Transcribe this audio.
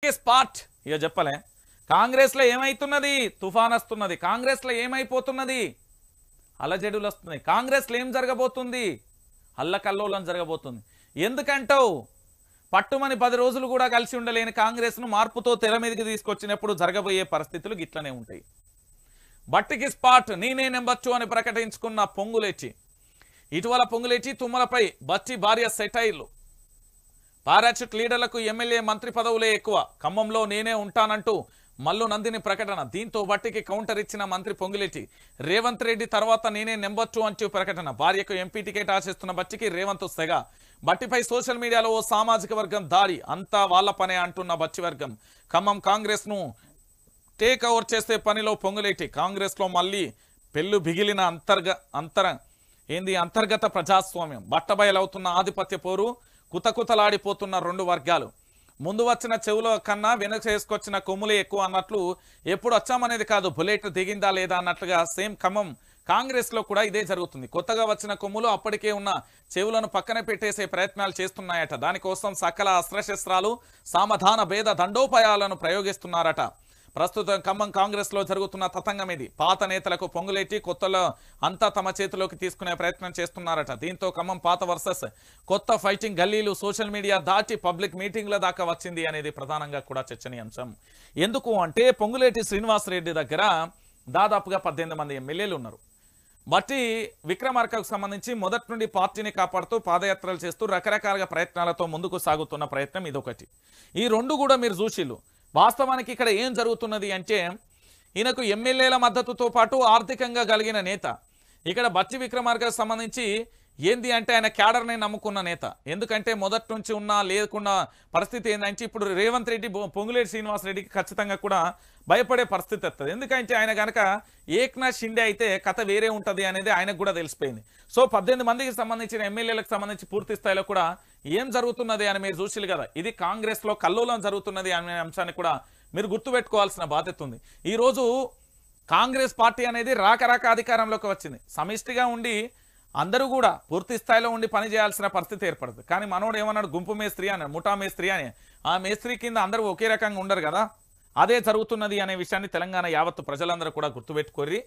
spot ఇక చెప్పలే కాంగ్రెస్ లో ఏమైతున్నది తుఫాన్ వస్తున్నది కాంగ్రెస్ లో ఏమైపోతున్నది అలజడులు వస్తున్నాయి కాంగ్రెస్ లో ఏం జరగబోతుంది అల్లకల్లోలం జరగబోతుంది ఎందుకంటావు పట్టుమని 10 రోజులు కూడా కలిసి ఉండలేని కాంగ్రెస్ ను మార్పుతో తెర మీదకి తీసుకొచ్చినప్పుడు జరగబోయే పరిస్థితులు గిట్లనే ఉంటాయి బట్టికి స్పాట్ నేనే నెంబచ్చు అని ప్రకటించుకున్న పొంగులేచి ఇటీవల పొంగులేచి తుమ్మలపై బచ్చి భార్య సెటైర్లు పారాచూట్ లీడర్లకు ఎమ్మెల్యే మంత్రి పదవులే ఎక్కువ ఖమ్మంలో నేనే ఉంటానంటూ మల్లు నందిని ప్రకటన దీంతో బట్టికి కౌంటర్ ఇచ్చిన మంత్రి పొంగులేటి రేవంత్ రెడ్డి తర్వాత నేనే నెంబర్ 2 అంటూ ప్రకటన భార్యకు ఎంపీ టికెట్ ఆశిస్తున్న బచ్చికి రేవంత్ సెగ బట్టిపై సోషల్ మీడియాలో ఓ సామాజిక వర్గం దాడి అంతా వాళ్ళ పనే అంటున్న బచ్చి వర్గం ఖమ్మం కాంగ్రెస్ ను టేక్ ఓవర్ చేసే పనిలో పొంగులేటి కాంగ్రెస్ లో మళ్ళీ పెళ్లు బిగిలిన అంతర్గత ప్రజాస్వామ్యం బట్టబయలవుతున్న ఆధిపత్య పోరు కుతకుతలాడిపోతున్న 2 వర్గాలు ముందు వచ్చిన చెవుల కన్నా వెనక చేసుకొచ్చిన కొమ్ములే ఎక్కువ అన్నట్లు ఎప్పుడు వచ్చామనేది కాదు బుల్లెట్ దిగిందా లేదా అన్నట్లుగా సేమ్ ఖమ్మం కాంగ్రెస్ లో కూడా ఇదే జరుగుతుంది కొత్తగా వచ్చిన కొమ్ములు అప్పటికే ఉన్న చెవులను పక్కన పెట్టేసే ప్రయత్నాలు చేస్తున్నాయట దానికోసం సకల అస్త్రశస్త్రాలు సామధాన భేద దండోపాయాలను ప్రయోగిస్తున్నారట ప్రస్తుతం ఖమ్మం కాంగ్రెస్ లో జరుగుతున్న తతంగం ఇది పాత నేతలకు పొంగులేటి కొత్తలో అంతా తమ చేతిలోకి తీసుకునే ప్రయత్నం చేస్తున్నారట దీంతో ఖమ్మం పాత వర్సెస్ కొత్త ఫైటింగ్ గల్లీలు సోషల్ మీడియా దాటి పబ్లిక్ మీటింగ్ల దాకా వచ్చింది అనేది ప్రధానంగా కూడా చర్చనీయాంశం ఎందుకు అంటే పొంగులేటి శ్రీనివాసరెడ్డి దగ్గర దాదాపుగా 18 మంది ఎమ్మెల్యేలు ఉన్నారు బట్టి విక్రమార్కకు సంబంధించి మొదటి నుండి పార్టీని కాపాడుతూ పాదయాత్రలు చేస్తూ రకరకాలుగా ప్రయత్నాలతో ముందుకు సాగుతున్న ప్రయత్నం ఇదొకటి ఈ 2 కూడా మీరు చూసిళ్ళు వాస్తవానికి ఇక్కడ ఏం జరుగుతున్నది అంటే ఈయనకు ఎమ్మెల్యేల మద్దతుతో పాటు ఆర్థికంగా కలిగిన నేత ఇక్కడ బట్టి విక్రమార్కకు సంబంధించి ఏంది అంటే ఆయన క్యాడర్ని నమ్ముకున్న నేత ఎందుకంటే మొదటి నుంచి ఉన్నా లేకున్న పరిస్థితి ఏంటంటే ఇప్పుడు రేవంత్ రెడ్డి పొంగులేటి శ్రీనివాసరెడ్డికి ఖచ్చితంగా కూడా భయపడే పరిస్థితి వస్తుంది ఎందుకంటే ఆయన కనుక ఏక్నాథ్ షిండే అయితే కథ వేరే ఉంటుంది అనేది ఆయనకు కూడా తెలిసిపోయింది సో 18 మందికి సంబంధించిన ఎమ్మెల్యేలకు సంబంధించి పూర్తి స్థాయిలో కూడా ఏం జరుగుతున్నది అని మీరు చూసిలు కదా ఇది కాంగ్రెస్ లో కల్లోలం జరుగుతున్నది అనే అంశాన్ని కూడా మీరు గుర్తుపెట్టుకోవాల్సిన బాధ్యత ఉంది ఈ రోజు కాంగ్రెస్ పార్టీ అనేది రాక అధికారంలోకి వచ్చింది సమిష్టిగా ఉండి అందరూ కూడా పూర్తి స్థాయిలో ఉండి పని చేయాల్సిన పరిస్థితి ఏర్పడుతుంది కానీ మనోడు ఏమన్నాడు గుంపు మేస్త్రి అని ముఠా మేస్త్రి అని ఆ మేస్త్రి కింద అందరూ ఒకే రకంగా ఉండరు కదా అదే జరుగుతున్నది అనే విషయాన్ని తెలంగాణ యావత్తు ప్రజలందరూ కూడా గుర్తుపెట్టుకోరి